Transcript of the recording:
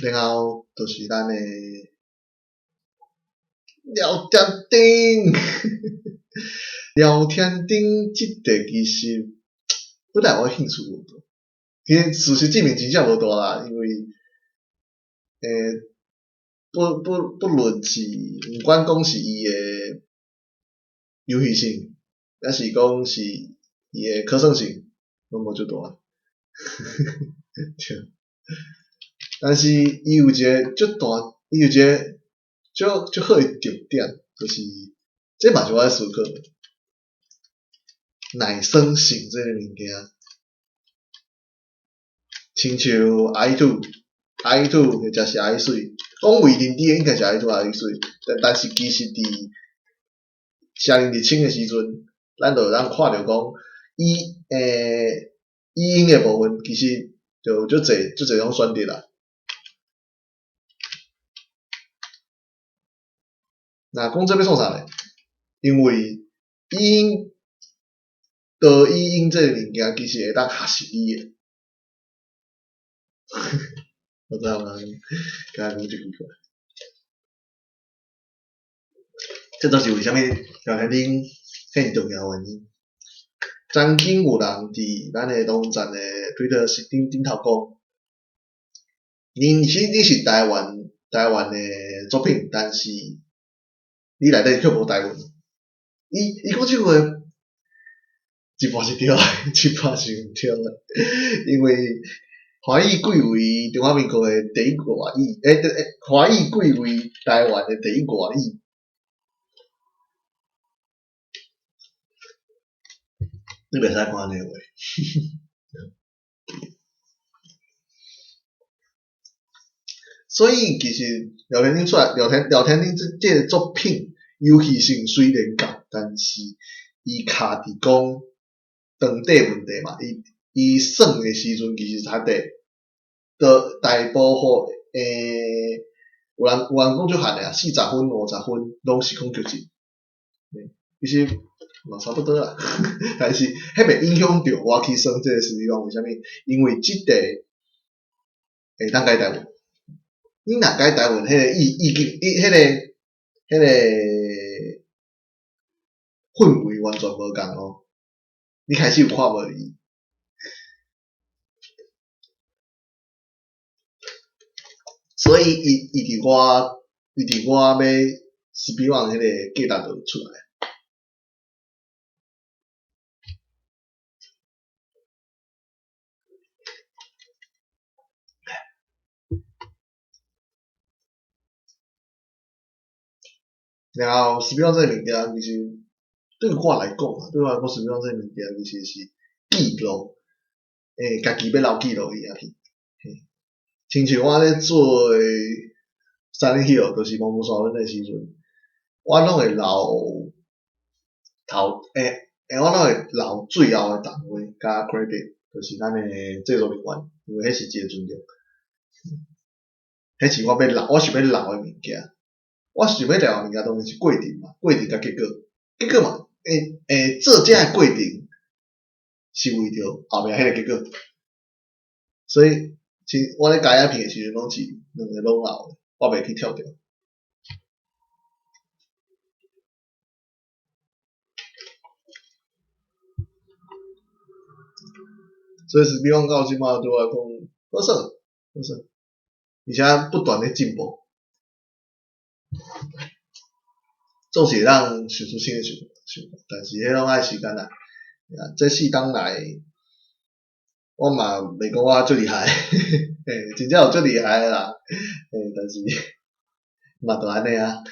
然后就是咱诶聊天钉，聊天钉即个其实本来我兴趣无大，其实事实证明真正无大啦，因为不论是毋管讲是伊诶游戏性，还是讲是伊诶可算性，拢无足大。对，但是伊有一个足大，伊有一个足好诶重点，就是这嘛是我咧思考诶，乃生性这个物件，亲像 I2 或者是 I3，讲为认知应该是 I2 I3，但是其实伫成日清诶时阵，咱就通看着讲，伊因诶部分其实就足侪种选择啦。那讲这要创啥呢？因为因导因这个物件其实会当学习你诶。我知道吗？刚才讲这句话，这就是为虾米聊天顶很重要诶原因。曾经有人伫咱诶网站诶Twitter 顶头讲，你是台湾诶作品，但是你内底却无台湾。伊讲即句话，一半是对诶，一半是毋对诶，因为华裔贵为中华民国诶第一外裔，华裔贵为台湾诶第一外裔。你袂使讲安尼话。所以其实聊天顶出来，聊天顶这个作品游戏性虽然高，但是伊卡伫讲当地问题嘛，伊算诶时阵其实差地，的大部分有人讲足hạn诶啊，40分50分拢是讲剧情，其实嘛差不多啦，但是迄袂影响到我去算这个实力王，为虾米？因为即个会当改台湾。你若改台湾，迄个迄个氛围完全无共哦。你开始有看无伊？所以伊伫我要speed run 迄个价值就出来。然后 speed run 这个物件其实对我来讲speed run 这个物件其实是记录，家己要留记录伊啊去。亲像我咧做 Silent Hill，就是魔法山迄时阵，我拢会留我拢会留最后诶档位加 credit，就是咱诶制作人员，因为迄是一个尊重。迄是我想要留诶物件。我想要留诶物件当然是过程嘛，过程甲结果嘛，做这诶过程是为着后面迄个结果，所以我咧改影片诶时阵拢是两个拢留，我袂去跳掉。所以是比方到即马对我讲好耍，而且不断咧进步，总是会当想出新诶想法，但是迄拢爱时间啦。这世间内，我嘛袂讲我足厉害，真正有足厉害诶啦，但是嘛就安尼啊。